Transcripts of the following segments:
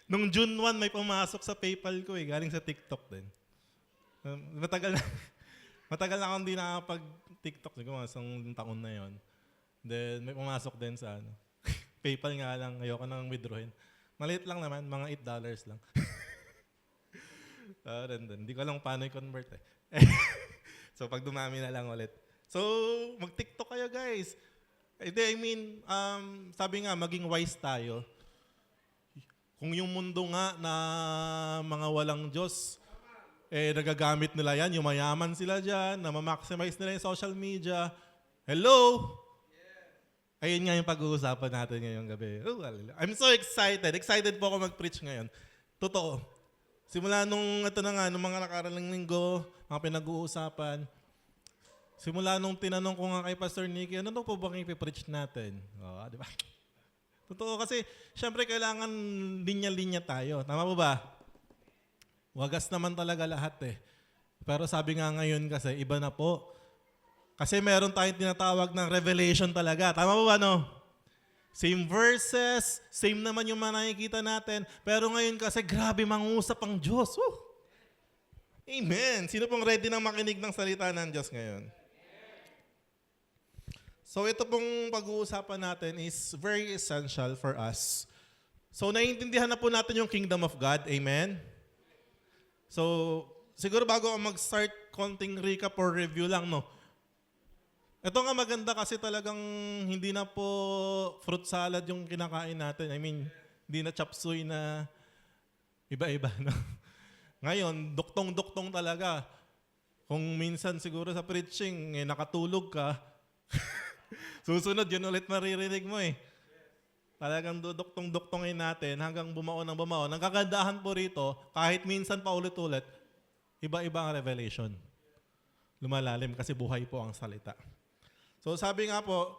Nung June 1, may pumasok sa PayPal ko eh, galing sa TikTok din. Matagal na, matagal na akong hindi nakapag-TikTok, siguro mga isang taon na yon. Then may pumasok din sa PayPal nga lang, ayoko nang withdrawin. Maliit lang naman, mga $8 lang. Hindi ko alam paano i-convert eh. So pag dumami na lang ulit. So mag-TikTok kayo guys. Sabi nga, maging wise tayo. Kung yung mundo nga na mga walang Diyos, nagagamit nila yan, yung mayaman sila dyan, na ma-maximize nila yung social media. Hello? Ayun nga yung pag-uusapan natin ngayong gabi. I'm so excited. Excited po ako mag-preach ngayon. Totoo. Simula nung mga nakaraang linggo, mga pinag-uusapan, simula nung tinanong ko nga kay Pastor Nicky, ano po bang ipipreach natin? Di ba? Totoo kasi, syempre kailangan linya-linya tayo. Tama po ba? Wagas naman talaga lahat eh. Pero sabi nga ngayon kasi, iba na po. Kasi meron tayong tinatawag ng revelation talaga. Tama po ba, no? Same verses, same naman yung mga nakikita natin. Pero ngayon kasi, grabe mangusap ang Diyos. Woo! Amen. Sino pong ready nang makinig ng salita ng Diyos ngayon? So ito pong pag-uusapan natin is very essential for us. So naiintindihan na po natin yung kingdom of God. Amen? So siguro bago ako mag-start, konting recap or review lang, no? Ito nga maganda kasi talagang hindi na po fruit salad yung kinakain natin. Hindi na chop suey na iba-iba, no? Ngayon, duktong-duktong talaga. Kung minsan siguro sa preaching, nakatulog ka, susunod, yun ulit maririnig mo eh. Talagang duduktong-duktongin natin hanggang bumaon ng bumaon. Ang kagandahan po rito, kahit minsan pa ulit-ulit, iba-iba ang revelation. Lumalalim kasi buhay po ang salita. So sabi nga po,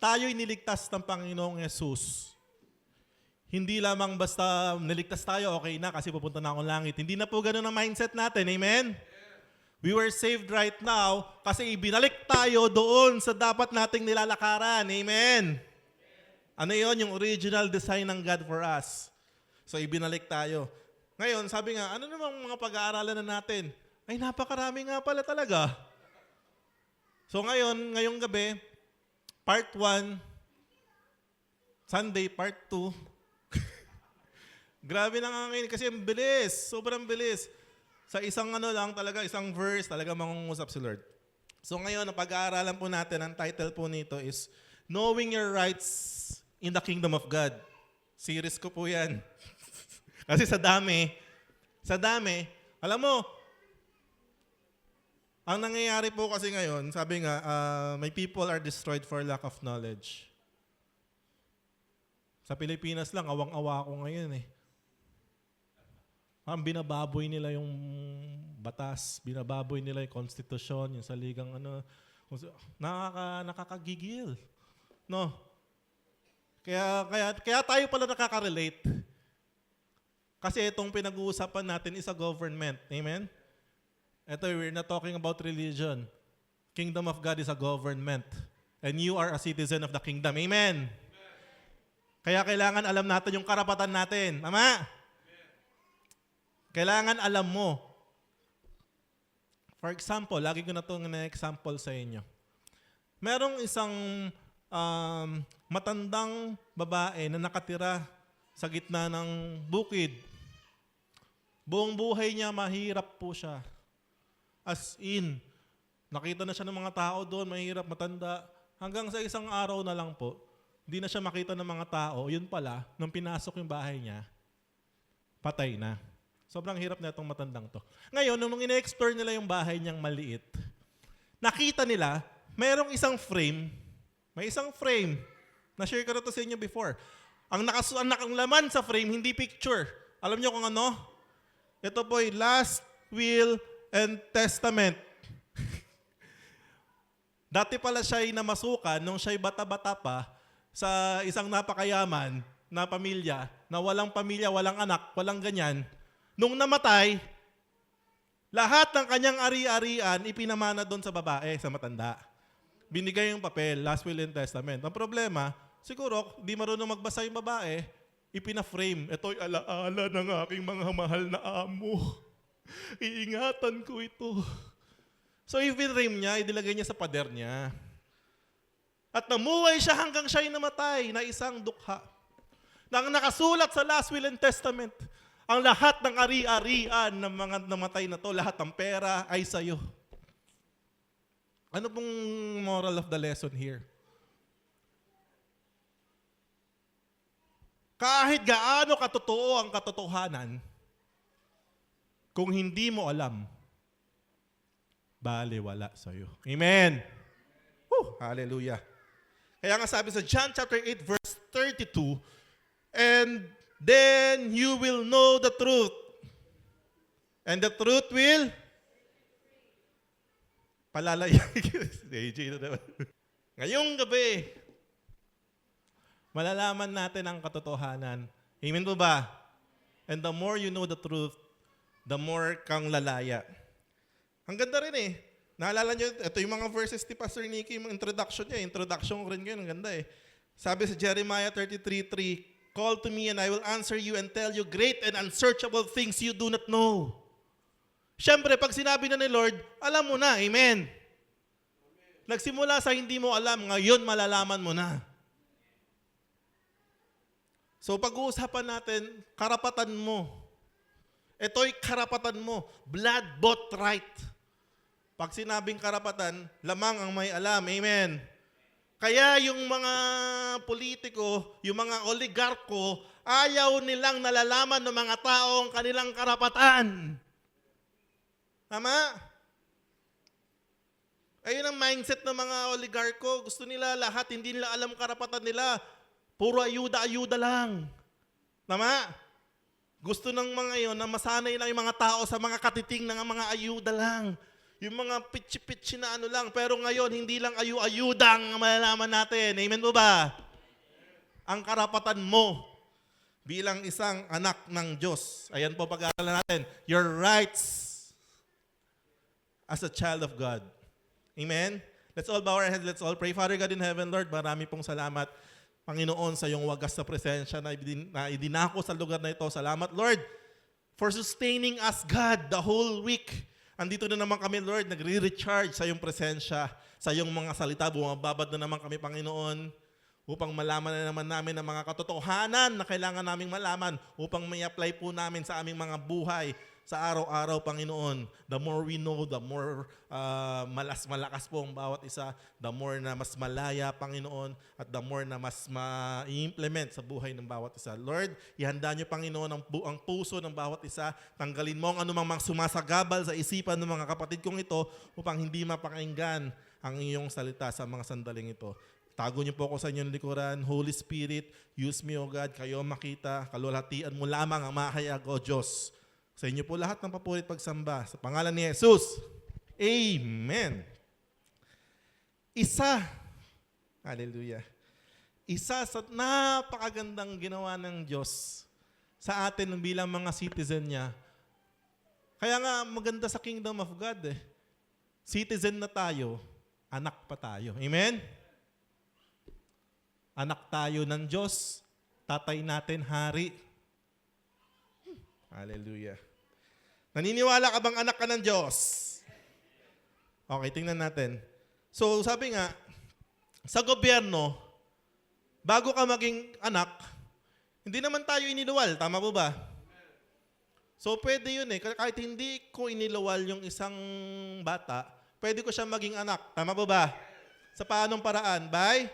tayo'y niligtas ng Panginoong Yesus. Hindi lamang basta niligtas tayo, okay na kasi pupunta na akong langit. Hindi na po ganun ang mindset natin. Amen? We were saved right now kasi ibinalik tayo doon sa dapat nating nilalakaran. Amen? Ano yon? Yung original design ng God for us. So ibinalik tayo. Ngayon, sabi nga, ano namang mga pag-aaralan na natin? Ay, napakarami nga pala talaga. So ngayong gabi, part 1, Sunday, part 2. Grabe na nga ngayon kasi ang bilis, sobrang bilis. Sa isang isang verse, talaga mangungusap si Lord. So ngayon, ang pag-aaralan po natin, ang title po nito is Knowing Your Rights in the Kingdom of God. Series ko po yan. Kasi sa dami, alam mo, ang nangyayari po kasi ngayon, sabi nga, my people are destroyed for lack of knowledge. Sa Pilipinas lang, awang-awa ako ngayon eh. Binababoy nila yung batas, binababoy nila yung konstitusyon, yung saligang nakakagigil. No? Kaya tayo pala nakaka-relate. Kasi itong pinag-uusapan natin is a government. Amen? Ito, we're not talking about religion. Kingdom of God is a government. And you are a citizen of the kingdom. Amen? Kaya kailangan alam natin yung karapatan natin. Tama? Kailangan alam mo. For example, lagi ko na itong na-example sa inyo. Merong isang matandang babae na nakatira sa gitna ng bukid. Buong buhay niya, mahirap po siya. As in, nakita na siya ng mga tao doon, mahirap, matanda. Hanggang sa isang araw na lang po, hindi na siya makita ng mga tao. Yun pala, nung pinasok yung bahay niya, patay na. Sobrang hirap na itong matandang to. Ngayon, nung ina-explore nila yung bahay niyang maliit, nakita nila, mayroong isang frame, may isang frame, na-share ko na to sa inyo before. Ang laman sa frame, hindi picture. Alam niyo kung ano? Ito po ay last will and testament. Dati pala siya'y namasukan nung siya'y bata-bata pa sa isang napakayaman na pamilya, na walang pamilya, walang anak, walang ganyan. Nung namatay, lahat ng kanyang ari-arian ipinamana doon sa babae, sa matanda. Binigay yung papel, last will and testament. Ang problema, siguro, di marunong magbasa yung babae, ipina-frame. Ito'y alaala ng aking mga mahal na amo. Iingatan ko ito. So i-frame niya, idilagay niya sa pader niya. At namuhay siya hanggang siya'y namatay na isang dukha. Nang nakasulat sa Last Will and Testament, ang lahat ng ari-arian ng mga namatay na to, lahat ng pera ay sa'yo. Ano pong moral of the lesson here? Kahit gaano katotoo ang katotohanan, kung hindi mo alam, baliwala sa'yo. Amen! Woo! Hallelujah! Kaya nga sabi sa John chapter 8 verse 32, and then you will know the truth. And the truth will palalaya. AJ na naman. Ngayong gabi, malalaman natin ang katotohanan. Amen po ba? And the more you know the truth, the more kang lalaya. Ang ganda rin eh. Naalala nyo, ito yung mga verses ni Pastor Nicky, yung introduction niya. Introduction ko rin ngayon, ang ganda eh. Sabi sa Jeremiah 33:3, call to me and I will answer you and tell you great and unsearchable things you do not know. Siyempre, pag sinabi na ni Lord, alam mo na, amen. Nagsimula sa hindi mo alam, ngayon malalaman mo na. So pag-uusapan natin, karapatan mo. Ito'y karapatan mo. Blood bought right. Pag sinabing karapatan, lamang ang may alam. Amen. Kaya yung mga politiko, yung mga oligarko, ayaw nilang nalalaman ng mga taong kanilang karapatan. Tama? Ayun ang mindset ng mga oligarko. Gusto nila lahat, hindi nila alam karapatan nila. Puro ayuda-ayuda lang. Tama? Gusto ng mga yon na masanay lang yung mga tao sa mga katiting ng mga ayuda lang. Yung mga pitsi-pitsi na ano lang. Pero ngayon, hindi lang ayu-ayuda ang malalaman natin. Amen po ba? Ang karapatan mo bilang isang anak ng Diyos. Ayan po pag-aaralan natin. Your rights as a child of God. Amen? Let's all bow our heads. Let's all pray. Father God in heaven, Lord, marami pong salamat, Panginoon, sa iyong wagas na presensya na idinako sa lugar na ito. Salamat, Lord, for sustaining us, God, the whole week. Andito na naman kami, Lord, nagre-recharge sa iyong presensya, sa iyong mga salita. Bumababad na naman kami, Panginoon, upang malaman na naman namin ang mga katotohanan na kailangan naming malaman upang may apply po namin sa aming mga buhay sa araw-araw, Panginoon. The more we know, the more malakas po ang bawat isa, the more na mas malaya, Panginoon, at the more na mas ma-implement sa buhay ng bawat isa. Lord, ihanda niyo, Panginoon, ang puso ng bawat isa. Tanggalin mo ang anumang mga sumasagabal sa isipan ng mga kapatid kong ito upang hindi mapakinggan ang iyong salita sa mga sandaling ito. Tago niyo po ako sa inyong likuran. Holy Spirit, use me, O God, kayo makita, kalulhatian mo lamang ang mahayag, O Diyos. Sa inyo po lahat ng papurit pagsamba. Sa pangalan ni Jesus. Amen. Hallelujah. Isa sa napakagandang ginawa ng Diyos sa atin bilang mga citizen niya. Kaya nga maganda sa kingdom of God eh. Citizen na tayo, anak pa tayo. Amen? Anak tayo ng Diyos, tatay natin hari. Hallelujah. Naniniwala ka bang anak ka ng Diyos? Okay, tingnan natin. So, sabi nga, sa gobyerno, bago ka maging anak, hindi naman tayo iniluwal. Tama po ba? So, pwede yun eh. Kahit hindi ko iniluwal yung isang bata, pwede ko siya maging anak. Tama po ba? Sa paanong paraan? By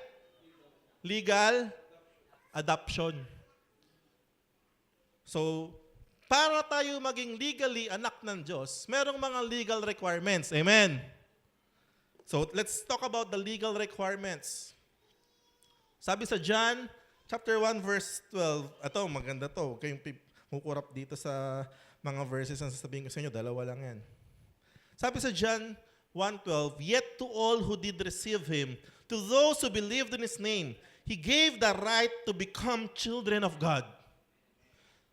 legal adoption. So, para tayo maging legally anak ng Diyos, merong mga legal requirements. Amen? So, let's talk about the legal requirements. Sabi sa John, chapter 1, verse 12. Ito, maganda to. Huwag kayong kukurap dito sa mga verses ang sasabihin ko sa inyo. Dalawa lang yan. Sabi sa John 1:12, yet to all who did receive Him, to those who believed in His name, He gave the right to become children of God.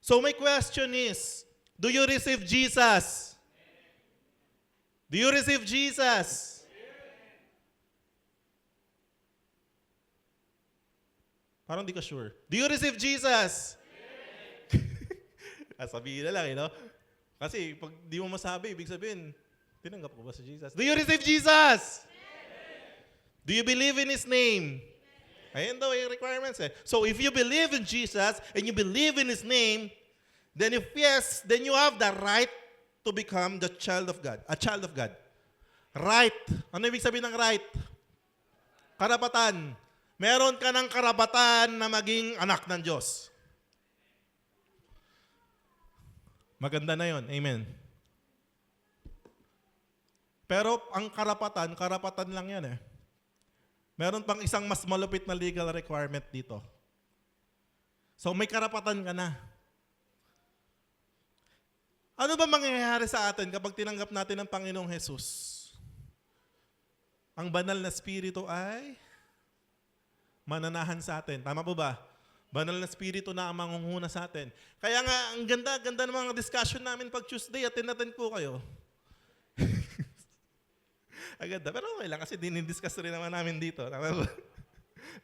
So my question is, do you receive Jesus? Do you receive Jesus? Parang di ka sure. Do you receive Jesus? Sabihin na lang, no? Kasi pag di mo masabi, ibig sabihin, tinanggap ko ba si Jesus? Do you receive Jesus? Do you believe in His name? Ayan daw yung requirements eh. So if you believe in Jesus and you believe in His name, then if yes, then you have the right to become the child of God. A child of God. Right. Ano ibig sabihin ng right? Karapatan. Meron ka ng karapatan na maging anak ng Diyos. Maganda na yon. Amen. Pero ang karapatan, karapatan lang yan eh. Meron pang isang mas malupit na legal requirement dito. So may karapatan ka na. Ano ba mangyayari sa atin kapag tinanggap natin ang Panginoong Jesus? Ang banal na spirito ay mananahan sa atin. Tama po ba? Banal na spirito na ang mangunguna sa atin. Kaya nga, ang ganda ng mga discussion namin pag Tuesday, attend po kayo. Agad pero okay lang kasi dinidiscuss rin naman namin dito. Tama ba?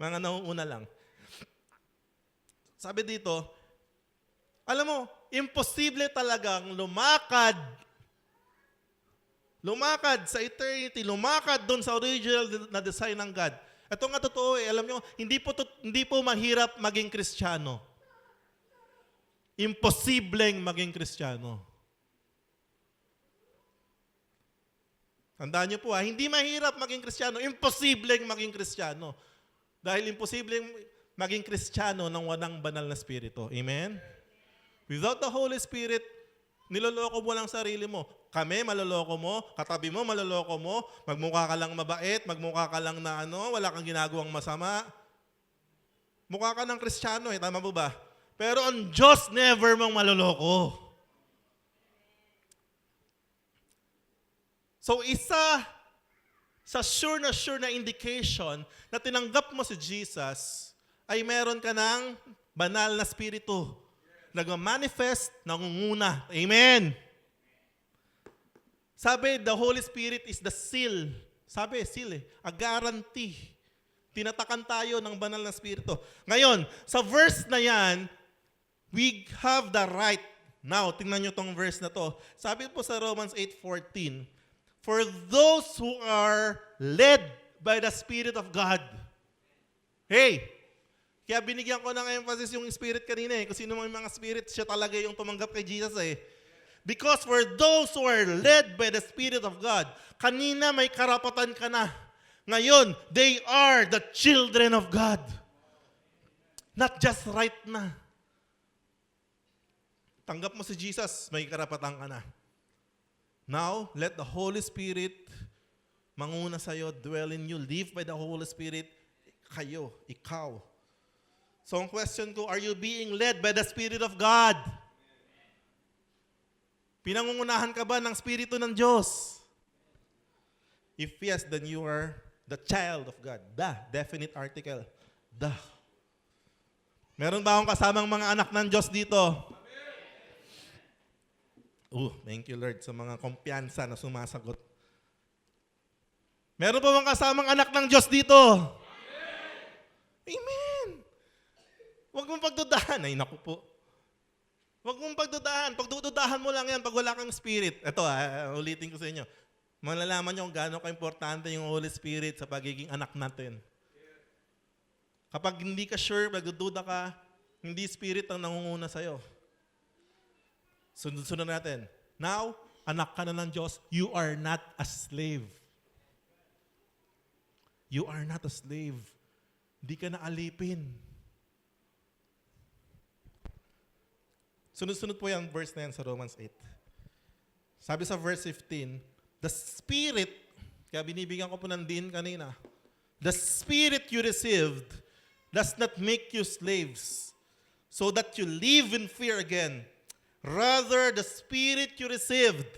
Mga nauuna lang. Sabi dito, alam mo, imposible talagang lumakad sa eternity, lumakad doon sa original na design ng God. Ito nga totoo eh, alam nyo, hindi po mahirap maging Kristiyano. Imposibleng maging Kristiyano. Tandaan niyo po hindi mahirap maging Kristiyano, imposibleng maging Kristiyano. Dahil imposibleng maging Kristiyano nang walang banal na spirito. Amen? Without the Holy Spirit, niloloko mo lang sarili mo. Kami, maloloko mo. Katabi mo, maloloko mo. Magmukha ka lang mabait. Magmukha ka lang na wala kang ginagawang masama. Mukha ka ng Kristiyano tama po ba? Pero ang Diyos never mong maloloko. So isa sa sure na indication na tinanggap mo si Jesus ay meron ka ng banal na spirito. Nag-manifest, nangunguna. Amen. Sabi, the Holy Spirit is the seal. Sabi, seal a guarantee. Tinatakan tayo ng banal na spirito. Ngayon, sa verse na yan, we have the right. Now, tingnan nyo tong verse na to. Sabi po sa Romans 8:14, for those who are led by the Spirit of God. Hey! Kaya binigyan ko ng emphasis yung Spirit kanina Kung sino mga Spirit, siya talaga yung tumanggap kay Jesus Because for those who are led by the Spirit of God, kanina may karapatan ka na. Ngayon, they are the children of God. Not just right na. Tanggap mo si Jesus, may karapatan ka na. Now, let the Holy Spirit manguna sa'yo, dwell in you, live by the Holy Spirit, kayo, ikaw. So ang question ko, are you being led by the Spirit of God? Pinangungunahan ka ba ng Espiritu ng Diyos? If yes, then you are the child of God. The, definite article. The. Meron ba akong kasamang mga anak ng Diyos dito? Thank you Lord sa mga kumpiyansa na sumasagot. Meron pa bang kasamang anak ng Diyos dito? Amen. Huwag mong pagdudahan. Ay, naku po. Huwag mong pagdudahan. Pagdudahan mo lang yan pag wala kang spirit. Ito ulitin ko sa inyo. Malalaman nyo kung gaano ka-importante yung Holy Spirit sa pagiging anak natin. Kapag hindi ka sure, magdududa ka, hindi spirit ang nangunguna sa'yo. Sunod-sunod natin. Now, anak ka na ng Diyos, you are not a slave. You are not a slave. Hindi ka na alipin. Sunod-sunod po yung verse na yan sa Romans 8. Sabi sa verse 15, the Spirit, kaya binibigyan ko po ng din kanina, the Spirit you received does not make you slaves, so that you live in fear again. Rather, the Spirit you received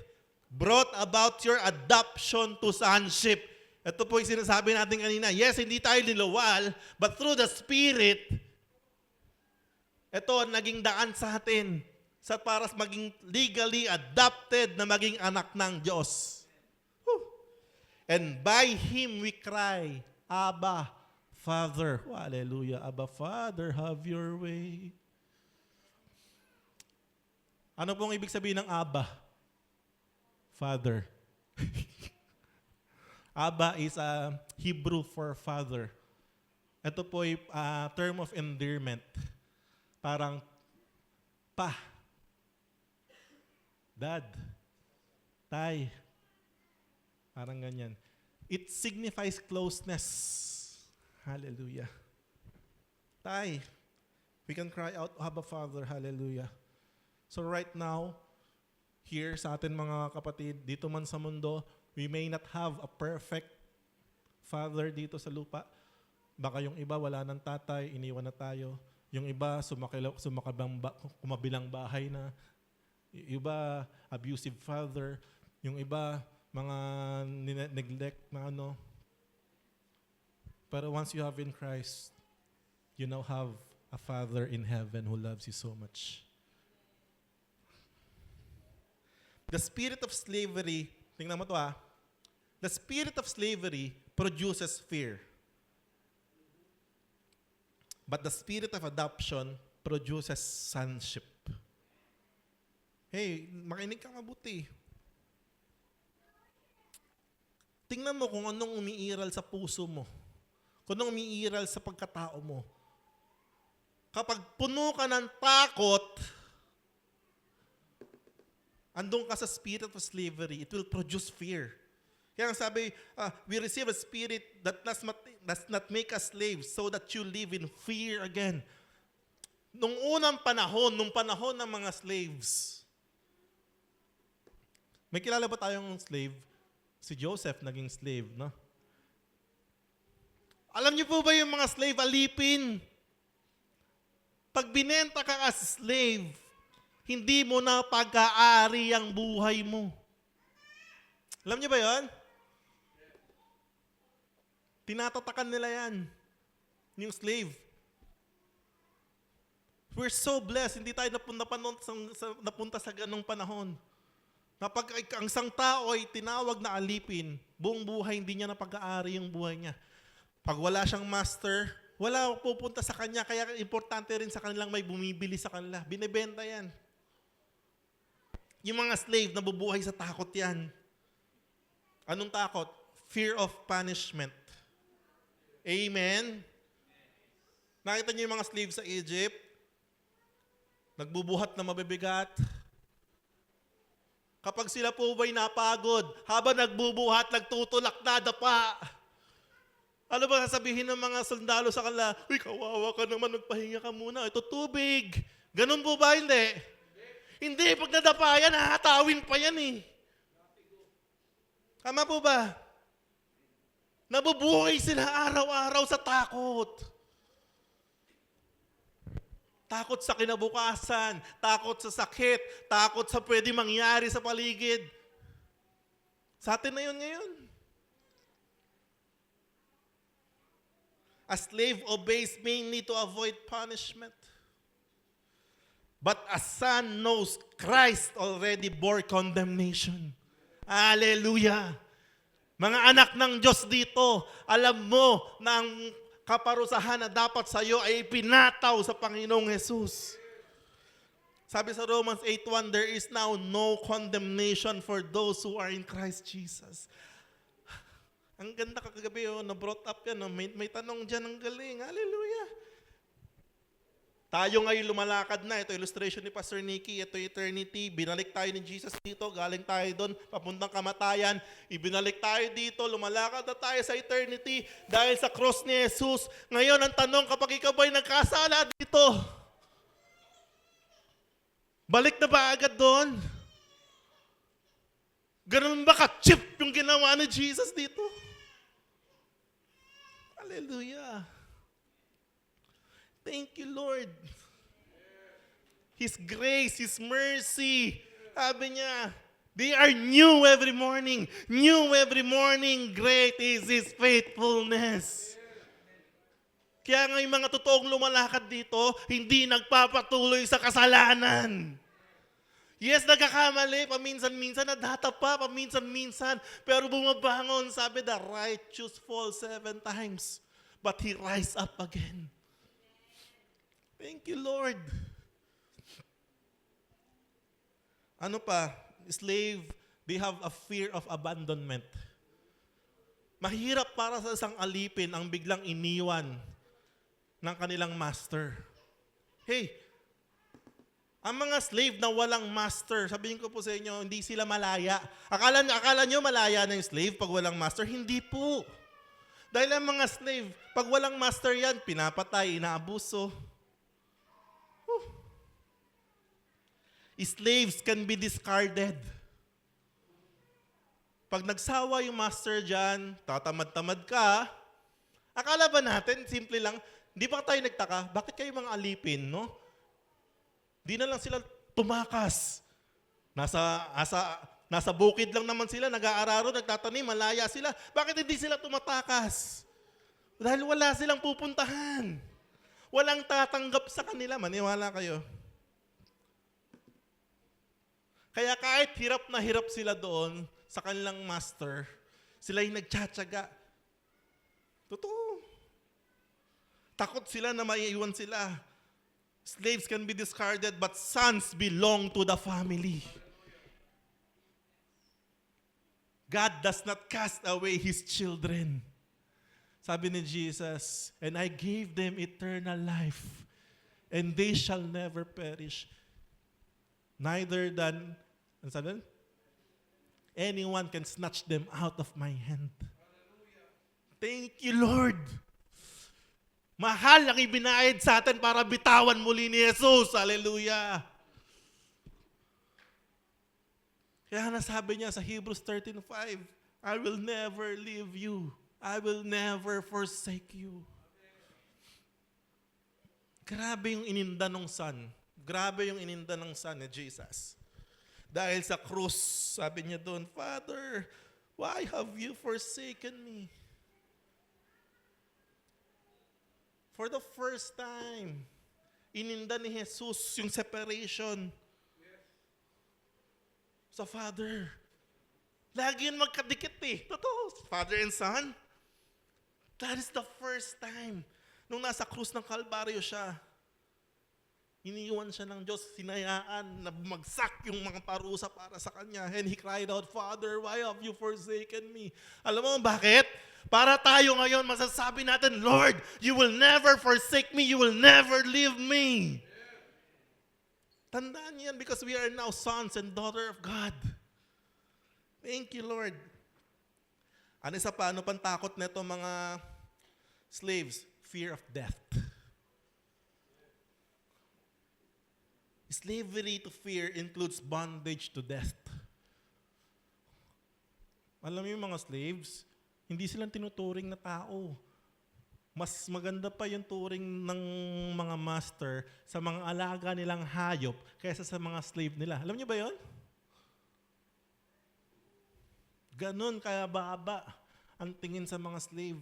brought about your adoption to sonship. Ito po yung sinasabi natin kanina. Yes, hindi tayo nilawal, but through the Spirit, ito naging daan sa atin para maging legally adopted na maging anak ng Diyos. And by Him we cry, Abba, Father. Hallelujah. Abba, Father, have your way. Ano pong ibig sabihin ng Abba? Father. Abba is a Hebrew for father. Ito po ay term of endearment. Parang pa, dad, tay. Parang ganyan. It signifies closeness. Hallelujah. Tay, we can cry out, Abba Father, hallelujah. So right now, here sa atin mga kapatid, dito man sa mundo, we may not have a perfect father dito sa lupa. Baka yung iba wala ng tatay, iniwan na tayo. Yung iba kumabilang bahay na. Yung iba abusive father. Yung iba mga neglect na ano. Pero once you have in Christ, you now have a Father in heaven who loves you so much. The spirit of slavery, tingnan mo to the spirit of slavery produces fear. But the spirit of adoption produces sonship. Hey, makinig ka mabuti. Tingnan mo kung anong umiiral sa puso mo. Kung anong umiiral sa pagkatao mo. Kapag puno ka ng takot, andun ka sa spirit of slavery, it will produce fear. Kaya ang sabi, we receive a spirit that does not make us slaves so that you live in fear again. Nung panahon ng mga slaves, may kilala ba tayong slave? Si Joseph naging slave, no? Alam niyo po ba yung mga slave alipin? Pag binenta ka as slave, hindi mo na pag-aari ang buhay mo. Alam niyo ba yon? Tinatatakan nila yan. Yung slave. We're so blessed. Hindi tayo napunta sa ganong panahon. Na pag ang isang tao ay tinawag na alipin, buong buhay hindi niya na pag-aari yung buhay niya. Pag wala siyang master, wala pupunta sa kanya. Kaya importante rin sa kanilang may bumibili sa kanila. Binebenta yan. Yung mga slave, nabubuhay sa takot yan. Anong takot? Fear of punishment. Amen? Nakita niyo yung mga slave sa Egypt? Nagbubuhat na mabibigat. Kapag sila po ba'y napagod, habang nagbubuhat, nagtutulak na dapa. Ano ba sasabihin ng mga sundalo sa kanila? Uy, kawawa ka naman, magpahinga ka muna. Ito tubig. Ganun po ba? Hindi. Hindi, pag nadapa yan, hahatawin pa yan eh. Tama po ba? Nabubuhay sila araw-araw sa takot. Takot sa kinabukasan, takot sa sakit, takot sa pwede mangyari sa paligid. Sa atin na yun ngayon. A slave obeys mainly to avoid punishment. But a son knows Christ already bore condemnation. Hallelujah! Mga anak ng Diyos dito, alam mo na ang kaparusahan na dapat sa iyo ay ipinataw sa Panginoong Jesus. Sabi sa Romans 8:1, there is now no condemnation for those who are in Christ Jesus. Ang ganda kagabi, na-brought up yan. May tanong dyan, ang galing. Hallelujah. Tayo ngayon lumalakad na. Ito illustration ni Pastor Nicky. Ito eternity. Binalik tayo ni Jesus dito. Galing tayo doon. Papuntang kamatayan. Ibinalik tayo dito. Lumalakad na tayo sa eternity. Dahil sa cross ni Jesus. Ngayon ang tanong, kapag ikaw ba'y nagkasala dito, balik na ba agad doon? Ganun ba ka-chip yung ginawa ni Jesus dito? Hallelujah. Thank you, Lord. His grace, His mercy. Sabi niya, they are new every morning. New every morning. Great is His faithfulness. Kaya nga yung mga totoong lumalakad dito, hindi nagpapatuloy sa kasalanan. Yes, nagkakamali, paminsan-minsan, nadhatapa, paminsan-minsan, pero bumabangon, sabi, the righteous fall 7 times, but he rise up again. Thank you, Lord. Ano pa? Slave, they have a fear of abandonment. Mahirap para sa isang alipin ang biglang iniwan ng kanilang master. Hey, ang mga slave na walang master, sabihin ko po sa inyo, hindi sila malaya. Akala nyo malaya na yung slave pag walang master? Hindi po. Dahil ang mga slave, pag walang master yan, pinapatay, inaabuso. Slaves can be discarded. Pag nagsawa yung master dyan, tatamad-tamad ka, akala ba natin, simple lang, di ba tayo nagtaka, bakit kayo mga alipin, no? Di na lang sila tumakas. Nasa bukid lang naman sila, nag-aararo, nagtatanim, malaya sila. Bakit hindi sila tumatakas? Dahil wala silang pupuntahan. Walang tatanggap sa kanila, maniwala kayo. Kaya kahit hirap na hirap sila doon sa kanilang master, sila yung nagtsatsaga. Totoo. Takot sila na maiiwan sila. Slaves can be discarded, but sons belong to the family. God does not cast away His children. Sabi ni Jesus, and I gave them eternal life, and they shall never perish. Neither than, ano sabi? Anyone can snatch them out of my hand. Thank you, Lord. Mahal ang ibinayad sa atin para bitawan muli ni Jesus. Hallelujah. Kaya nasabi niya sa Hebrews 13:5, I will never leave you. I will never forsake you. Grabe yung ininda ng Son. Grabe yung ininda ng Son ni Jesus. Dahil sa krus, sabi niya doon, Father, why have you forsaken me? For the first time, ininda ni Jesus yung separation sa Father. Lagi yun magkadikit eh. Totoo, Father and Son. That is the first time. Nung nasa krus ng Kalbaryo siya, iniwan siya ng Diyos, sinayaan na bumagsak yung mga parusa para sa kanya. And he cried out, Father, why have you forsaken me? Alam mo bakit? Para tayo ngayon masasabi natin, Lord, you will never forsake me, you will never leave me. Tandaan yan because we are now sons and daughter of God. Thank you, Lord. Ano isa pa? Ano pang takot neto mga slaves? Fear of death. Slavery to fear includes bondage to death. Alam mo yung mga slaves, hindi silang tinuturing na tao. Mas maganda pa yung turing ng mga master sa mga alaga nilang hayop kaysa sa mga slave nila. Alam niyo ba yon? Ganon kaya baba ang tingin sa mga slave.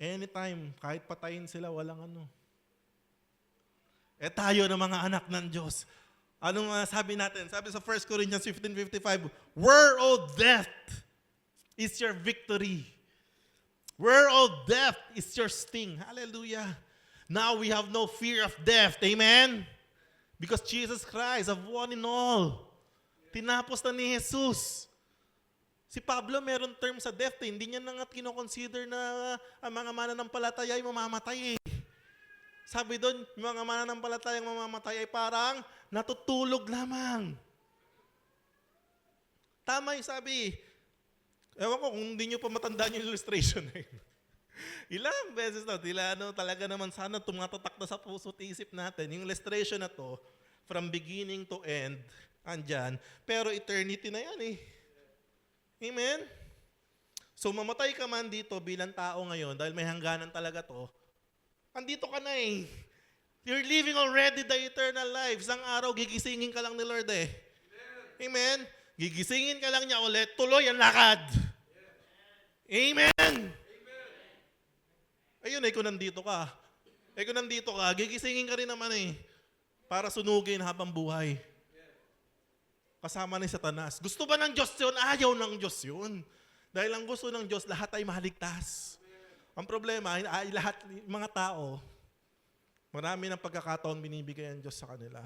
Anytime, kahit patayin sila, walang ano. Tayo na mga anak ng Diyos. Anong sabi natin? Sabi sa 1 Corinthians 15:55, where, O death, is your victory? Where, O death, is your sting? Hallelujah. Now we have no fear of death. Amen? Because Jesus Christ have won in all. Tinapos na ni Jesus. Si Pablo meron term sa death. Hindi niya na nga kinoconsider na ang mga mananampalataya ay mamamatay eh. Sabi doon, yung mga mananampalatayang mamamatay ay parang natutulog lamang. Tama yung sabi. Ewan ko kung hindi nyo pa matandaan yung illustration na yun. Ilang beses na, talaga naman sana tumatatak na sa puso at isip natin. Yung illustration na to, from beginning to end, andyan. Pero eternity na yan eh. Amen? So mamatay ka man dito bilang tao ngayon dahil may hangganan talaga to, andito ka na eh. You're living already the eternal life. Isang araw, gigisingin ka lang ni Lord eh. Amen? Gigisingin ka lang niya ulit, tuloy ang lakad. Amen? Ayun eh, kung nandito ka. Kung nandito ka, gigisingin ka rin naman eh. Para sunugin habang buhay. Kasama ni Satanas. Gusto ba ng Diyos yun? Ayaw ng Diyos yun. Dahil ang gusto ng Diyos, lahat ay maligtas. Ang problema ay lahat, mga tao, marami ng pagkakataon binibigay ang Diyos sa kanila.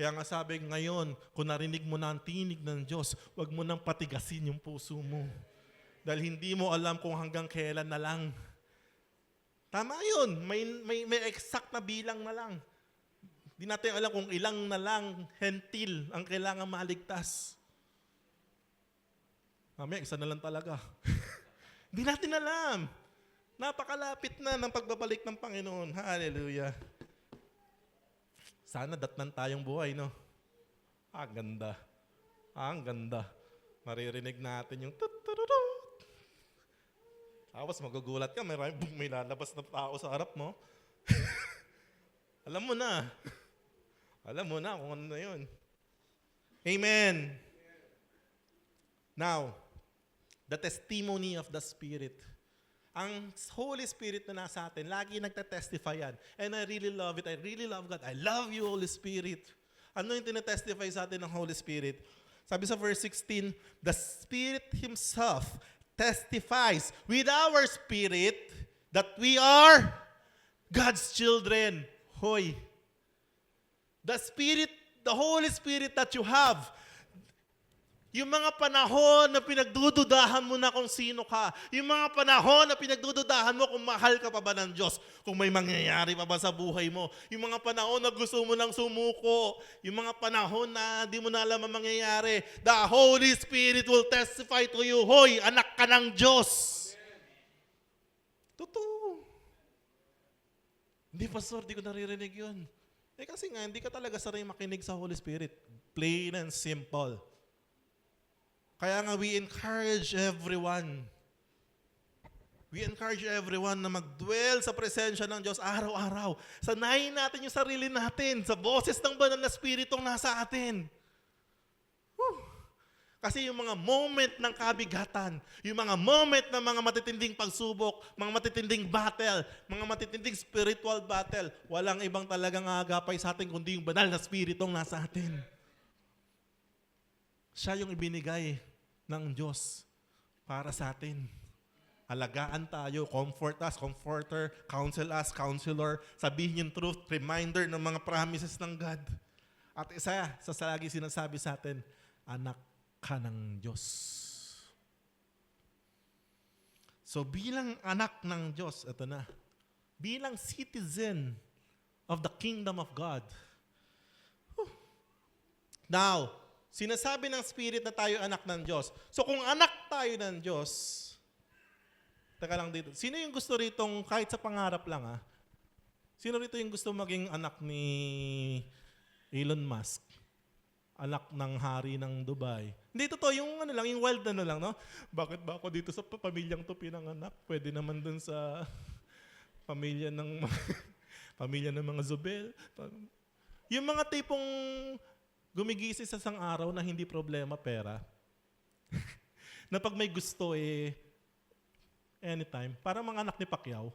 Kaya nga sabi ngayon, kung narinig mo na ang tinig ng Diyos, huwag mo nang patigasin yung puso mo. Dahil hindi mo alam kung hanggang kailan na lang. Tama yun, may exact na bilang na lang. Hindi natin alam kung ilang na lang hentil ang kailangan maligtas. Mamaya, isa na lang talaga. Hindi natin alam. Napakalapit na ng pagbabalik ng Panginoon. Hallelujah. Sana datnan tayong buhay, no? Ang ganda. Ang ganda. Maririnig natin yung tutururut. Tapos magugulat ka, may lalabas na tao sa harap mo. Alam mo na. Alam mo na kung ano na yun. Amen. Now, the testimony of the Spirit. Ang Holy Spirit na nasa atin, lagi nagtatestify yan. And I really love it. I really love God. I love you, Holy Spirit. Ano yung tinatestify sa atin ng Holy Spirit? Sabi sa verse 16, the Spirit Himself testifies with our spirit that we are God's children. Hoy. The Spirit, the Holy Spirit that you have, yung mga panahon na pinagdududahan mo na kung sino ka, yung mga panahon na pinagdududahan mo kung mahal ka pa ba ng Diyos, kung may mangyayari pa ba sa buhay mo, yung mga panahon na gusto mo nang sumuko, yung mga panahon na di mo na alam ang mangyayari, the Holy Spirit will testify to you, hoy, anak ka ng Diyos. Totoo. Hindi, pastor, di ko naririnig yun. Kasi nga, hindi ka talaga sanay makinig sa Holy Spirit. Plain and simple. Kaya nga, we encourage everyone. We encourage everyone na mag-dwell sa presensya ng Diyos araw-araw. Sanayin natin yung sarili natin sa boses ng banal na Spiritong nasa atin. Whew. Kasi yung mga moment ng kabigatan, yung mga moment ng mga matitinding pagsubok, mga matitinding battle, mga matitinding spiritual battle, walang ibang talagang aagapay sa atin kundi yung banal na Spiritong nasa atin. Siya yung ibinigay ng Diyos para sa atin. Alagaan tayo, comfort us, comforter, counsel us, counselor, sabihin yung truth, reminder ng mga promises ng God. At isa sa lagi sinasabi sa atin, anak ka ng Diyos. So bilang anak ng Diyos, ito na, bilang citizen of the kingdom of God. Now, sinasabi ng Spirit na tayo anak ng Diyos. So kung anak tayo ng Diyos, teka lang dito, sino yung gusto ritong, kahit sa pangarap lang sino rito yung gusto maging anak ni Elon Musk? Anak ng hari ng Dubai. Hindi totoo, yung yung wild lang, no? Bakit ba ako dito sa pamilyang to pinanganak? Pwede naman dun sa pamilya ng mga Zobel. Yung mga tipong gumigising sa isang araw na hindi problema pera. Na pag may gusto anytime. Parang mga anak ni Pacquiao.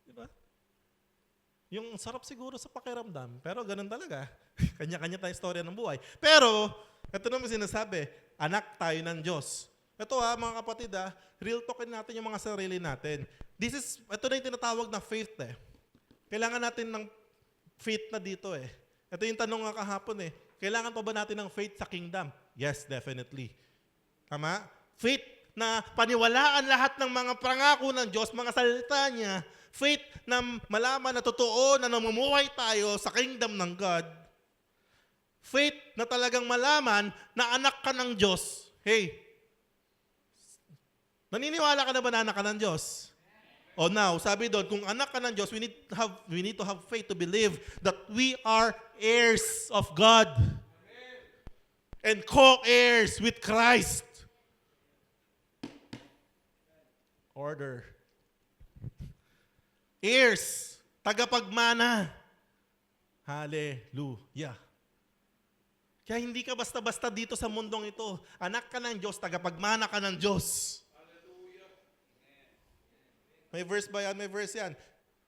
Diba? Yung sarap siguro sa pakiramdam, pero ganun talaga. Kanya-kanya tayong istorya ng buhay. Pero, ito naman sinasabi, anak tayo ng Diyos. Ito mga kapatid real talkin natin yung mga sarili natin. Ito na yung tinatawag na faith Kailangan natin ng faith na dito Ito yung tanong nga kahapon Kailangan pa ba natin ng faith sa kingdom? Yes, definitely. Tama? Faith na paniwalaan lahat ng mga pangako ng Diyos, mga salita niya. Faith na malaman na totoo na namumuhay tayo sa kingdom ng God. Faith na talagang malaman na anak ka ng Diyos. Hey, naniniwala ka na ba na anak ka ng Diyos? Oh, now, sabi doon, kung anak ka ng Diyos, we need to have faith to believe that we are heirs of God. And co-heirs with Christ. Order. Heirs. Tagapagmana. Hallelujah. Kaya hindi ka basta-basta dito sa mundong ito. Anak ka ng Diyos, tagapagmana ka ng Diyos. May verse ba yan? May verse yan.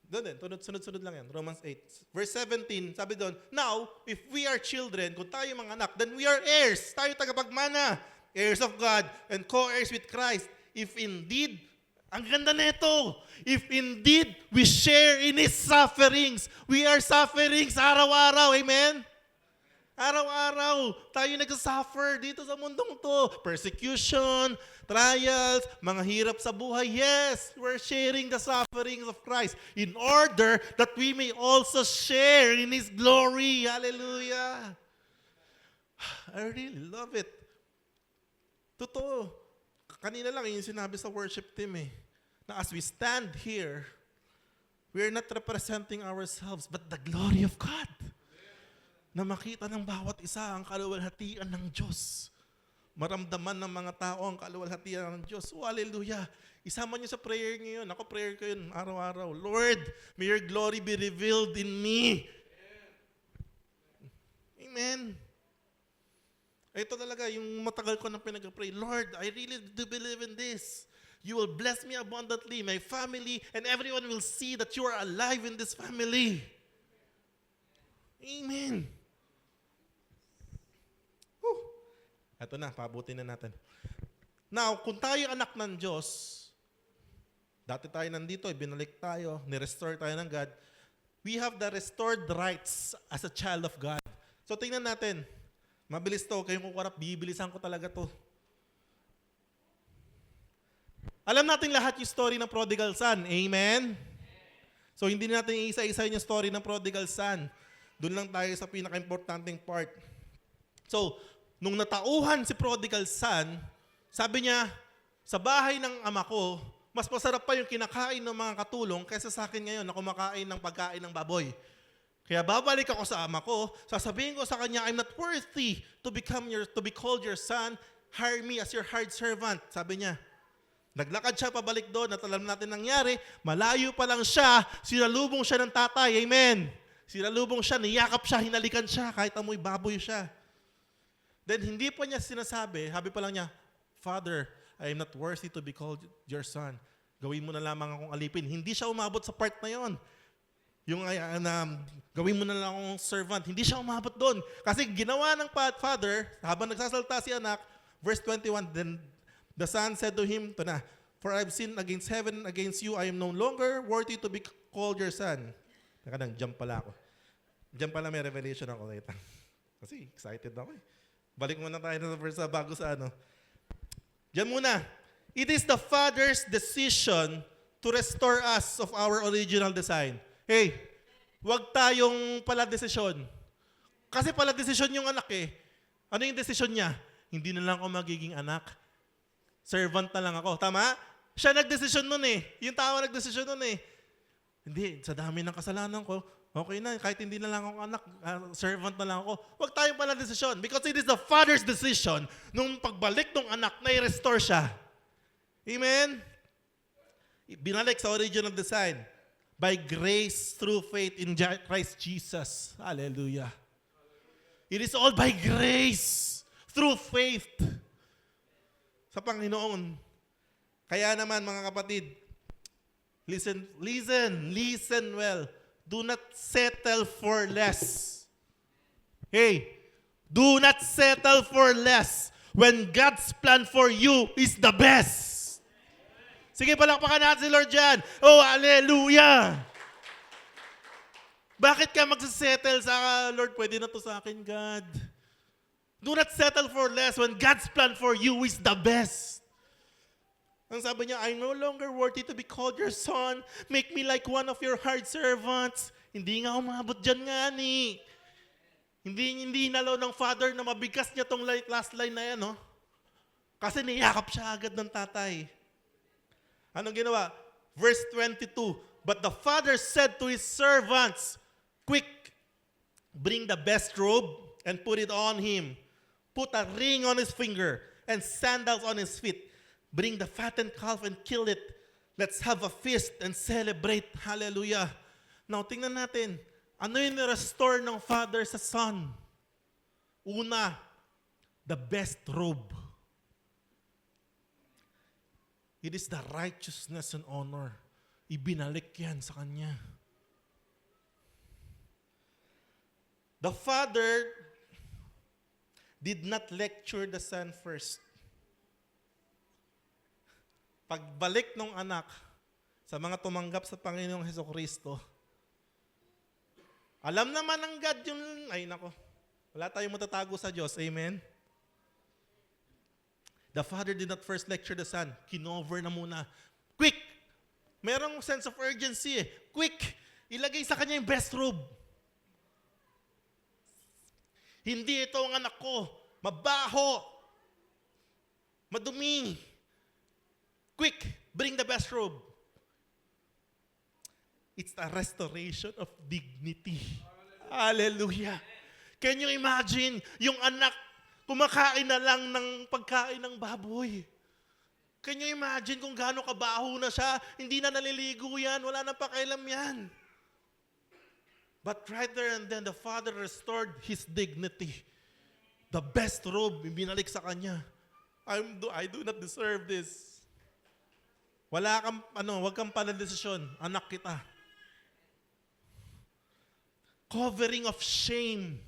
Doon din, sunod-sunod lang yan. Romans 8. Verse 17, sabi doon, now, if we are children, kung tayo mga anak, then we are heirs. Tayo tagapagmana. Heirs of God and co-heirs with Christ. If indeed, Ang ganda nito. If indeed we share in His sufferings, we are sufferings araw-araw. Amen? Araw-araw, tayo nagsasuffer dito sa mundong to. Persecution, trials, mga hirap sa buhay. Yes, we're sharing the sufferings of Christ in order that we may also share in His glory. Hallelujah. I really love it. Totoo. Kanina lang yung sinabi sa worship team na as we stand here, we are not representing ourselves but the glory of God. Na makita ng bawat isa ang kaluwalhatian ng Diyos. Maramdaman ng mga tao ang kaluwalhatian ng Diyos. Oh, hallelujah. Isama niyo sa prayer niyo yun. Ako prayer ko yun araw-araw. Lord, may your glory be revealed in me. Amen. Ito talaga, yung matagal ko nang pinag-pray. Lord, I really do believe in this. You will bless me abundantly, my family, and everyone will see that you are alive in this family. Amen. Ito na, pabutin na natin. Now, kung tayo anak ng Diyos, dati tayo nandito, binalik tayo, ni-restore tayo ng God, we have the restored rights as a child of God. So, tingnan natin. Mabilis to, kayong kukurap, bibilisan ko talaga to. Alam natin lahat yung story ng prodigal son. Amen? So, hindi natin isa-isa yung story ng prodigal son. Doon lang tayo sa pinaka-importanting part. So, nung natauhan si prodigal son, sabi niya, sa bahay ng ama ko, mas masarap pa yung kinakain ng mga katulong kaysa sa akin ngayon na kumakain ng pagkain ng baboy. Kaya babalik ako sa ama ko, sasabihin ko sa kanya, I'm not worthy to be called your son. Hire me as your hired servant. Sabi niya. Naglakad siya pabalik doon at alam natin nangyari, malayo pa lang siya, sinalubong siya ng tatay. Amen. Sinalubong siya, niyakap siya, hinalikan siya, kahit amoy baboy siya. Then hindi pa niya sinasabi, sabi pa lang niya, Father, I am not worthy to be called your son. Gawin mo na lamang akong alipin. Hindi siya umabot sa part na yon. Yung gawin mo na lang akong servant. Hindi siya umabot doon. Kasi ginawa ng father, habang nagsasalta si anak, verse 21, then the son said to him, ito na, for I've sinned against heaven and against you, I am no longer worthy to be called your son. Jump pala ako. Jump pala may revelation ako later. Kasi excited ako Balik muna tayo sa verse bago sa ano. Diyan muna. It is the Father's decision to restore us of our original design. Hey, wag tayong pala desisyon. Kasi pala desisyon yung anak Ano yung desisyon niya? Hindi na lang ako magiging anak. Servant na lang ako. Tama? Siya nagdesisyon nun Yung tao nagdesisyon nun Hindi, sa dami ng kasalanan ko, okay na, kahit hindi na lang ako anak, servant na lang ako. Huwag tayong pala desisyon because it is the Father's decision nung pagbalik ng anak na i-restore siya. Amen? Binalik sa original design by grace through faith in Christ Jesus. Hallelujah. It is all by grace through faith sa Panginoon. Kaya naman mga kapatid, listen well. Do not settle for less. Hey, do not settle for less when God's plan for you is the best. Sige, palakpakan natin si Lord dyan. Oh, hallelujah! Bakit ka magsasettle sa Lord? Pwede na to sa akin, God. Do not settle for less when God's plan for you is the best. Ang sabi niya, I'm no longer worthy to be called your son. Make me like one of your hired servants. Hindi nga umabot dyan nga Hindi nalaw ng father na mabigas niya tong last line na yan, Kasi niyakap siya agad ng tatay. Anong ginawa? Verse 22, but the father said to his servants, quick, bring the best robe and put it on him. Put a ring on his finger and sandals on his feet. Bring the fattened calf and kill it. Let's have a feast and celebrate. Hallelujah. Now, tingnan natin. Ano yung restore ng father sa son? Una, the best robe. It is the righteousness and honor. Ibinalik yan sa kanya. The father did not lecture the son first. pagbalik ng anak sa mga tumanggap sa Panginoong Hesukristo, alam naman ng God yung, ay nako, wala tayong matatago sa Diyos. Amen? The Father did not first lecture the Son. Kinover na muna. Quick! Merong sense of urgency eh. Quick! Ilagay sa kanya yung best robe. Hindi ito ang anak ko. Mabaho. Madumi. Quick! Bring the best robe. It's a restoration of dignity. Hallelujah. Can you imagine yung anak kumakain na lang ng pagkain ng baboy? Can you imagine kung gaano kabaho na siya? Hindi na naliligo yan. Wala na pakialam yan. But right there and then, the Father restored his dignity. The best robe, binalik sa kanya. I do not deserve this. Wag kang panadesisyon. Anak kita. Covering of shame.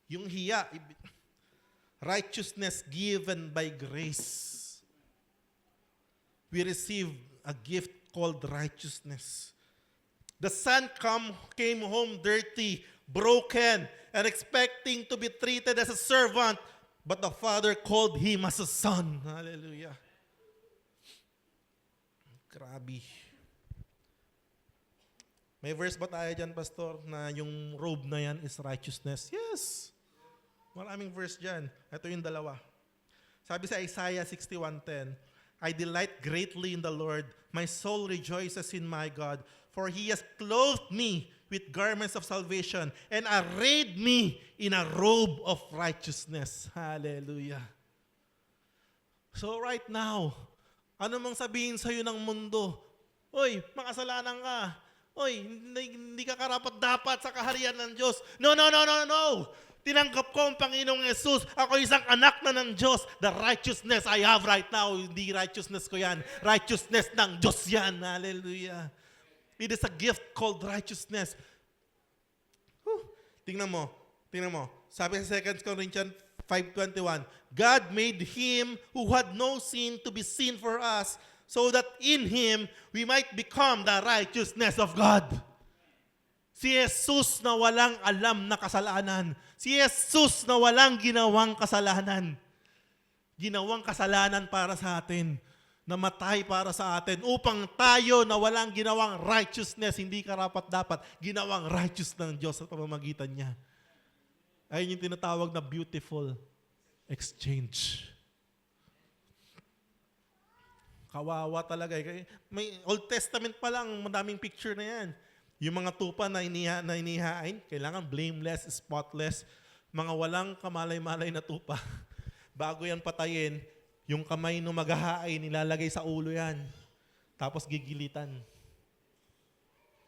Yung hiya, righteousness given by grace. We receive a gift called righteousness. The son came home dirty, broken, and expecting to be treated as a servant, but the father called him as a son. Hallelujah. Grabe. May verse ba tayo dyan, Pastor, na yung robe na yan is righteousness? Yes. Maraming verse dyan. Ito yung dalawa. Sabi sa Isaiah 61:10, I delight greatly in the Lord. My soul rejoices in my God. For He has clothed me with garments of salvation and arrayed me in a robe of righteousness. Hallelujah. So right now, ano mang sabihin sa'yo ng mundo, oy, makasalanan ka. Oy, hindi ka karapat-dapat sa kaharian ng Diyos. No. Tinanggap ko ang Panginoong Yesus. Ako isang anak na ng Diyos. The righteousness I have right now, hindi righteousness ko yan. Righteousness ng Diyos yan. Hallelujah. It is a gift called righteousness. Tingnan mo. Sabi sa 2 Corinthians 5:21, God made Him who had no sin to be sin for us, so that in Him we might become the righteousness of God. Si Jesus na walang alam na kasalanan. Si Jesus na walang ginawang kasalanan. Ginawang kasalanan para sa atin. Namatay para sa atin. Upang tayo na walang ginawang righteousness, hindi karapat-dapat, ginawang righteous ng Diyos sa pamamagitan niya. Ayun yung tinatawag na beautiful exchange. Kawawa talaga. May Old Testament pa lang, madaming picture na yan. Yung mga tupa na inihain, kailangan blameless, spotless. Mga walang kamalay-malay na tupa. Bago yan patayin, yung kamay no maghahain, nilalagay sa ulo yan. Tapos gigilitan.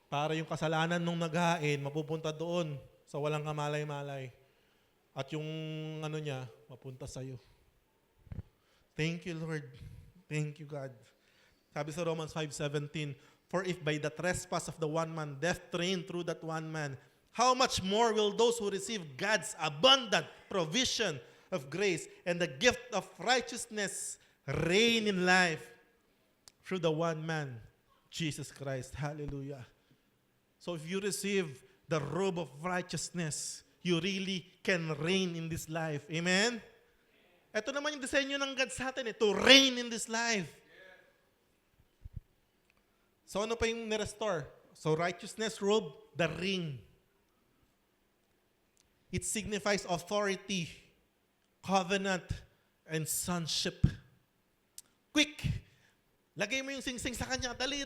Para yung kasalanan nung naghahain, mapupunta doon sa walang kamalay-malay. At yung niya, mapunta sa'yo. Thank you, Lord. Thank you, God. Sabi sa Romans 5:17, for if by the trespass of the one man death reigned through that one man, how much more will those who receive God's abundant provision of grace and the gift of righteousness reign in life through the one man, Jesus Christ. Hallelujah. So if you receive the robe of righteousness, you really can reign in this life. Amen? Ito naman yung disenyo ng God sa atin, to reign in this life. So ano pa yung ni-restore? So righteousness robe, the ring. It signifies authority, covenant, and sonship. Quick! Lagay mo yung sing-sing sa kanya. Dali.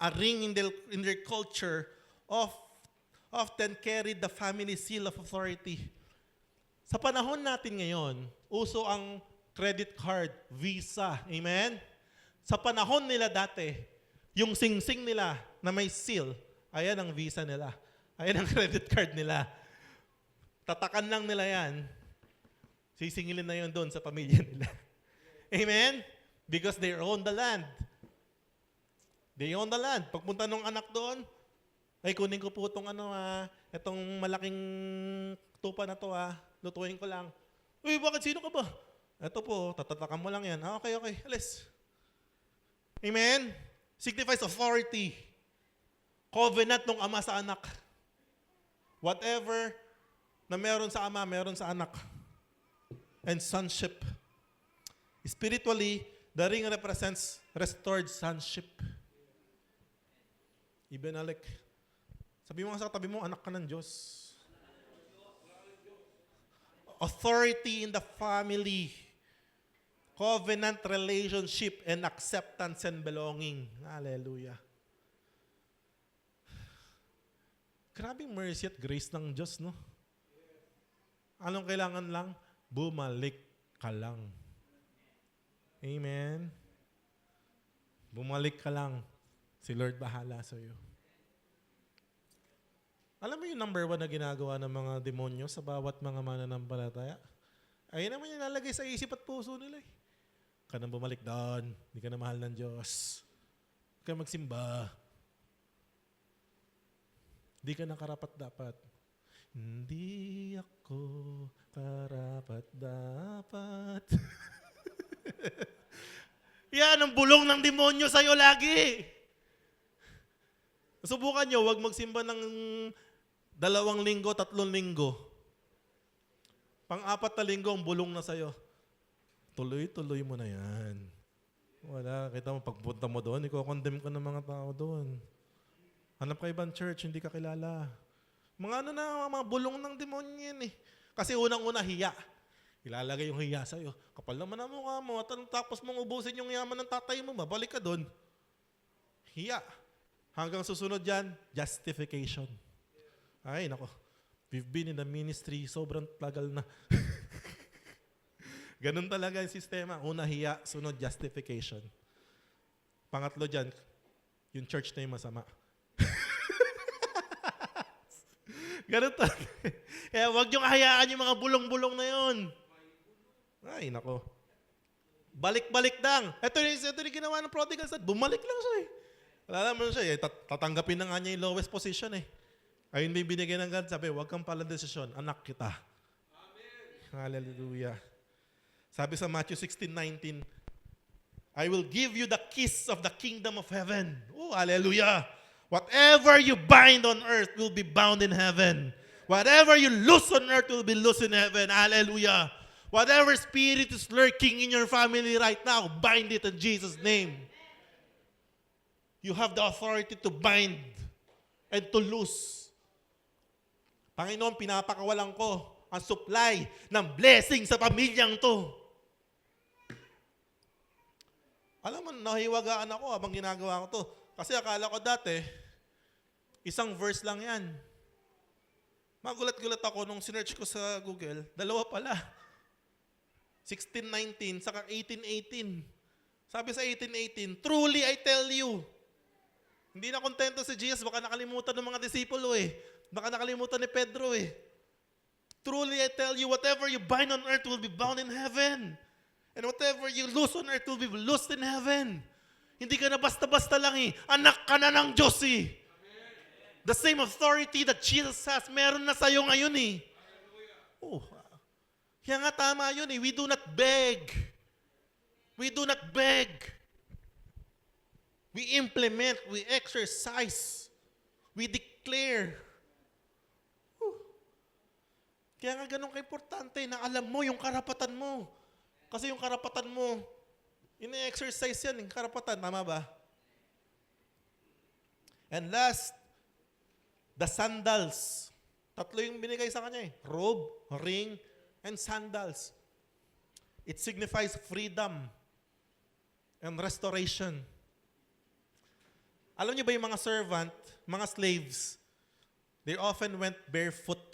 A ring in their culture often carried the family seal of authority. Sa panahon natin ngayon, uso ang credit card, Visa. Amen? Sa panahon nila dati, yung sing-sing nila na may seal, ayan ang Visa nila. Ayan ang credit card nila. Tatakan lang nila yan. Sisingilin na yun doon sa pamilya nila. Amen? Because they own the land. They own the land. Pagpunta nung anak doon, ay kunin ko po itong itong malaking tupa na to lutuin ko lang. Uy, bakit sino ka ba? Ito po, tatatakan mo lang yan. Okay, alis. Amen? Signifies authority. Covenant ng ama sa anak. Whatever na meron sa ama, meron sa anak. And sonship. Spiritually, the ring represents restored sonship. Ibinalik. Sabi mo nga sa tabi mo, anak ka ng Diyos. Authority in the family. Covenant relationship and acceptance and belonging. Hallelujah. Grabing mercy at grace ng Diyos, no? Anong kailangan lang? Bumalik ka lang. Amen? Bumalik ka lang. Si Lord bahala sa iyo. Alam mo yung number 1 na ginagawa ng mga demonyo sa bawat mga mananampalataya? Ayun naman yung lalagay sa isip at puso nila. Ka nang bumalik doon. Hindi ka na mahal ng Diyos. Huwag ka magsimba. Hindi ka na karapat-dapat. Hindi ako karapat-dapat. Yan ang bulong ng demonyo sa'yo lagi. Subukan nyo, huwag magsimba ng 2 linggo, 3 linggo. Pang-4 na linggo, ang bulong na sa'yo. Tuloy-tuloy mo na yan. Wala, kita mo, pagpunta mo doon, iko-condemn ka ng mga tao doon. Hanap ka ibang church, hindi ka kilala. Mga mga bulong ng demonyo yan eh. Kasi unang-una, hiya. Ilalagay yung hiya sa'yo. Kapal naman ang mukha mo, at tapos mong ubusin yung yaman ng tatay mo, mabalik ka doon. Hiya. Hanggang susunod yan, justification. Ay, nako. We've been in the ministry, sobrang tagal na. Ganun talaga yung sistema. Una, hiya. Sunod, justification. Pangatlo dyan, yung church na yung masama. Ganun talaga. Kaya huwag niyong hayaan yung mga bulong-bulong na yun. Ay, nako. Balik-balik lang. Ito yung ginawa ng prodigal son. Bumalik lang siya eh. Wala naman siya eh. Tatanggapin na nga niya yung lowest position eh. Ayun din binigyan ng God. Sabi, huwag kang pala desisyon. Anak kita. Amen. Hallelujah. Sabi sa Matthew 16:19, I will give you the keys of the kingdom of heaven. Oh, hallelujah. Whatever you bind on earth will be bound in heaven. Whatever you loose on earth will be loose in heaven. Hallelujah. Whatever spirit is lurking in your family right now, bind it in Jesus' name. You have the authority to bind and to loose. Panginoon, pinapakawalan ko ang supply ng blessing sa pamilyang to. Alam mo, nahiwagaan ako habang ginagawa ko to. Kasi akala ko dati, isang verse lang yan. Magulat-gulat ako nung sinearch ko sa Google, 2 pala. 16:19, saka 18:18. Sabi sa 18:18, truly I tell you, hindi na kontento si Jesus, baka nakalimutan ng mga disipulo eh. Baka nakalimutan ni Pedro eh. Truly I tell you, whatever you bind on earth will be bound in heaven. And whatever you loose on earth will be loosed in heaven. Hindi ka na basta-basta lang eh. Anak ka na ng Diyos eh. The same authority that Jesus has, meron na sa'yo ngayon eh. Oh, kaya nga tama yun eh. We do not beg. We do not beg. We implement, we exercise, we declare. Kaya nga ganun ka-importante na alam mo yung karapatan mo. Kasi yung karapatan mo, ine-exercise yan, yung karapatan. Tama ba? And last, the sandals. 3 yung binigay sa kanya eh. Robe, ring, and sandals. It signifies freedom and restoration. Alam niyo ba yung mga servant, mga slaves, they often went barefoot.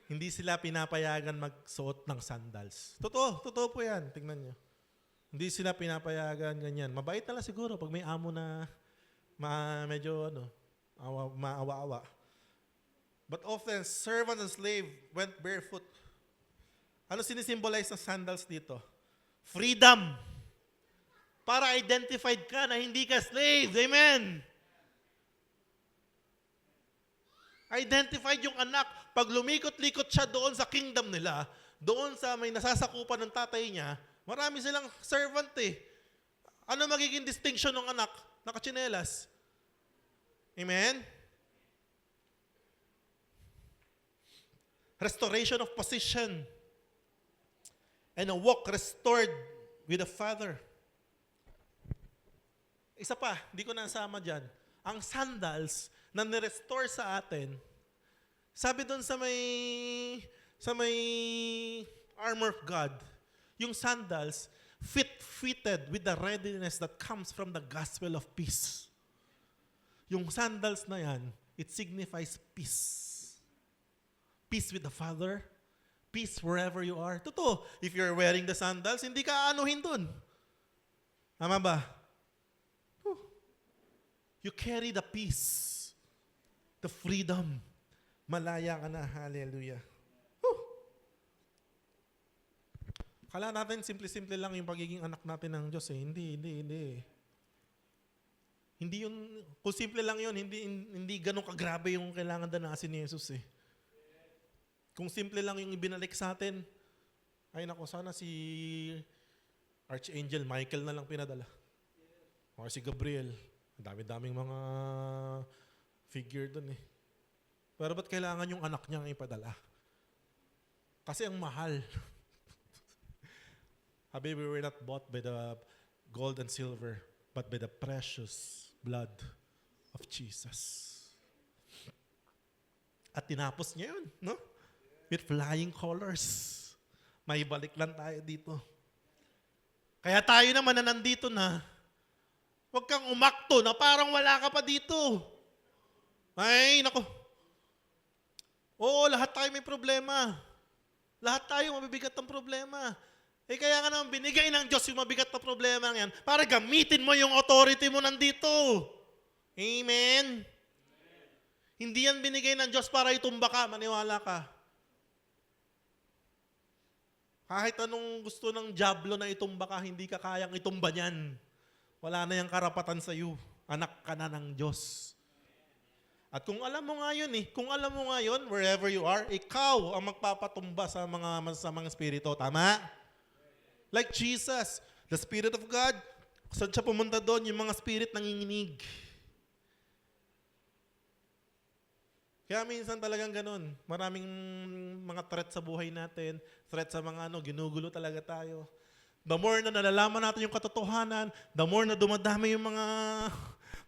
Hindi sila pinapayagan magsuot ng sandals. Totoo po yan. Tingnan niyo. Hindi sila pinapayagan ganyan. Mabait na lang siguro pag may amo na medyo maawa-awa. But often, servant and slave went barefoot. Ano sinisimbolize ng sandals dito? Freedom. Para identified ka na hindi ka slave. Amen. Identified yung anak. Pag lumikot-likot siya doon sa kingdom nila, doon sa may nasasakupan ng tatay niya, marami silang servant eh. Ano magiging distinction ng anak? Nakachinelas. Amen? Restoration of position. And a walk restored with the Father. Isa pa, hindi ko nasama dyan. Ang sandals na nirestore sa atin, sabi doon sa may armor of God, yung sandals, fitted with the readiness that comes from the gospel of peace. Yung sandals na yan, it signifies peace. Peace with the Father, peace wherever you are. Totoo, if you're wearing the sandals, hindi ka anuhin dun. Tama ba? You carry the peace, the freedom. Malaya ka na. Hallelujah. Kala natin, simple-simple lang yung pagiging anak natin ng Diyos eh. Hindi. Hindi yun, kung simple lang yun, hindi ganun kagrabe yung kailangan danasin ni Jesus eh. Kung simple lang yung ibinalik sa atin, ay nako, sana si Archangel Michael na lang pinadala. O si Gabriel. Ang dami-daming mga figure dun eh. Pero ba't kailangan yung anak niya ang ipadala? Kasi ang mahal. Habi, we were not bought by the gold and silver, but by the precious blood of Jesus. At tinapos niya yun, no? With flying colors. May balik lang tayo dito. Kaya tayo naman na nandito na, huwag kang umakto na parang wala ka pa dito. Ay, nako. Oo, lahat tayo may problema. Lahat tayo mabibigat ng problema. Eh kaya nga naman binigay ng Diyos yung mabigat na problema yan para gamitin mo yung authority mo nandito. Amen? Hindi yan binigay ng Diyos para itumba ka, maniwala ka. Kahit anong gusto ng diablo na itumba ka, hindi ka kayang itumba niyan. Wala na yung karapatan sa iyo. Anak ka na ng Diyos. At kung alam mo nga yun wherever you are, ikaw ang magpapatumba sa mga masasamang espiritu. Tama? Like Jesus, the Spirit of God, saan siya pumunta doon, yung mga spirit nanginginig. Kaya minsan talagang ganun. Maraming mga threat sa buhay natin, threat sa mga ginugulo talaga tayo. The more na nalalaman natin yung katotohanan, the more na dumadami yung mga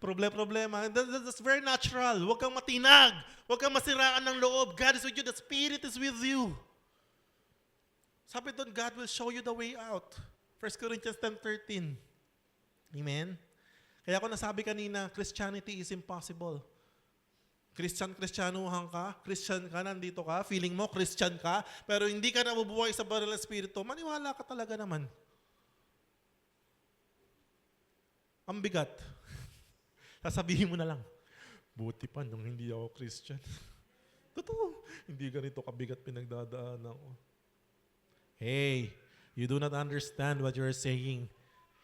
problema. That's very natural. Huwag kang matinag. Huwag kang masiraan ng loob. God is with you. The Spirit is with you. Sabi doon, God will show you the way out. 1 Corinthians 10:13. Amen? Kaya ako nasabi kanina, Christianity is impossible. Kristyanuhan ka, Christian ka, nandito ka, feeling mo Christian ka, pero hindi ka nabubuhay sa banal na espiritu, maniwala ka talaga naman. Ang bigat. Sasabihin mo na lang, buti pa nung hindi ako Christian. Totoo, hindi ganito kabigat pinagdadaanan ko. Hey, you do not understand what you're saying.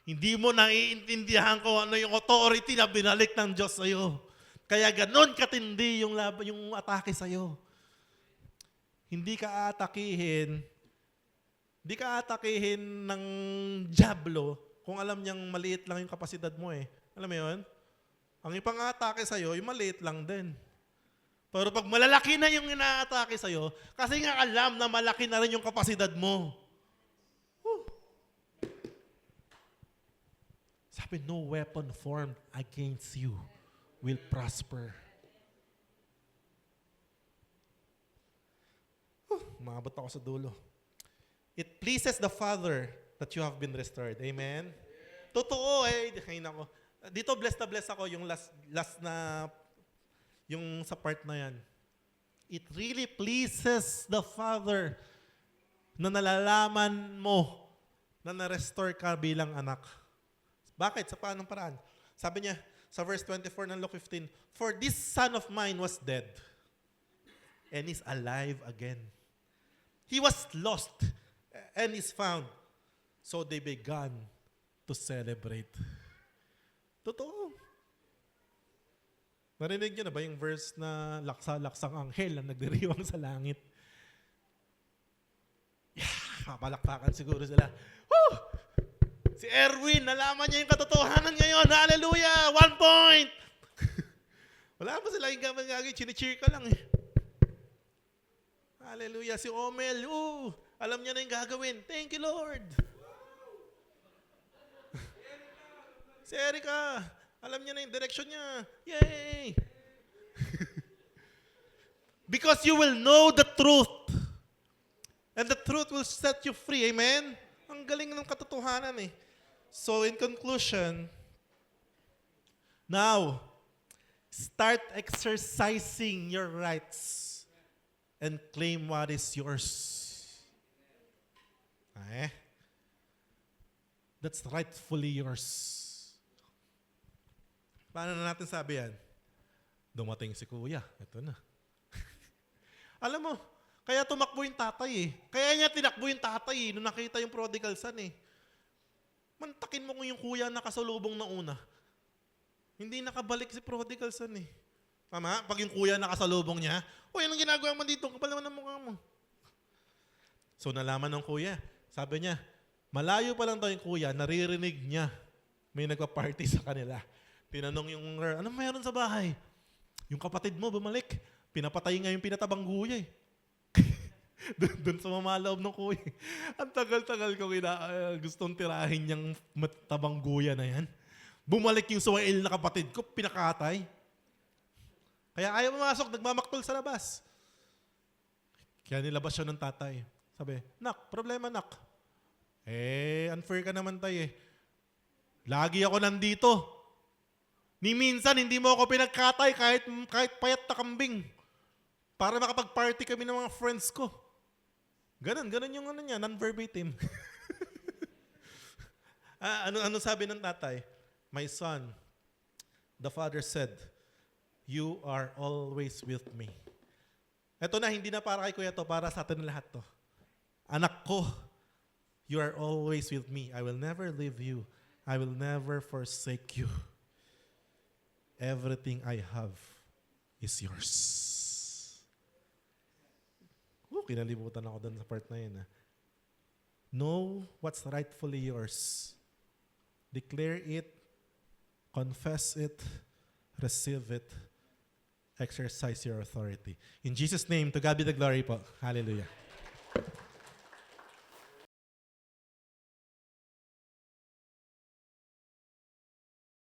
Hindi mo naiintindihan ko ano yung authority na binalik ng Diyos sa'yo. Kaya ganon katindi yung atake sa'yo. Hindi ka atakihin ng diablo kung alam niyang maliit lang yung kapasidad mo eh. Alam mo yun? Ang ipang-atake sa'yo, yung maliit lang din. Pero pag malalaki na yung ina-atake sa'yo, kasi nga alam na malaki na rin yung kapasidad mo. Sabi, no weapon formed against you will prosper. Umabot ako sa dulo. It pleases the Father that you have been restored. Amen? Totoo eh. Ay, nako. Dito blessed ako yung last na yung sa part na yan. It really pleases the Father na nalalaman mo na na-restore ka bilang anak. Bakit? Sa paanong paraan? Sabi niya, sa verse 24 ng Luke 15, "For this son of mine was dead and is alive again. He was lost and is found." So they began to celebrate. Totoo. Narinig niyo na ba yung verse na laksa-laksang anghel ang nagdiriwang sa langit? Papalakpakan siguro sila. Woo! Si Erwin, nalaman niya yung katotohanan ngayon. Hallelujah! 1 point! Wala pa sila yung gagawin. Chine-cheer ka lang eh. Hallelujah! Si Omel, alam niya na yung gagawin. Thank you, Lord! Si Erica, alam niya na yung direction niya. Yay! Because you will know the truth. And the truth will set you free. Amen? Ang galing ng katotohanan eh. So in conclusion, now, start exercising your rights and claim what is yours. That's rightfully yours. Paano na natin sabi yan? Dumating si kuya. Ito na. Alam mo, kaya tumakbo yung tatay eh. Kaya niya tinakbo yung tatay eh, nung nakita yung prodigal son eh. Mantakin mo kung yung kuya nakasalubong na una. Hindi nakabalik si prodigal son eh. Tama? Pag yung kuya nakasalubong niya, anong ginagawa mo dito? Kapal naman ang mukha mo. So nalaman ng kuya, sabi niya, malayo pa lang daw yung kuya, naririnig niya. May nagpa-party sa kanila. Tinanong yung girl, anong mayroon sa bahay? Yung kapatid mo bumalik. Pinapatay nga yung pinatabang guya eh. Doon sa mamaloob ng kuya. Ang tagal-tagal ko gustong tirahin yung matabang guya na yan. Bumalik yung suwail na kapatid ko, pinakatay. Kaya ayaw pumasok, nagmamaktol sa labas. Kaya nilabas siya ng tatay. Sabi, nak, problema nak. Unfair ka naman tayo eh. Lagi ako nandito. Ni minsan, hindi mo ako pinagkatay kahit payat na kambing. Para makapag-party kami ng mga friends ko. Ganon yung niya, non-verbatim. Ano sabi ng tatay? My son, the father said, you are always with me. Ito na, hindi na para kay kuya to, para sa atin lahat to. Anak ko, you are always with me. I will never leave you. I will never forsake you. Everything I have is yours. Kinalimutan ako doon sa part na yun. Know what's rightfully yours. Declare it, confess it, receive it, exercise your authority. In Jesus' name, to God be the glory po. Hallelujah.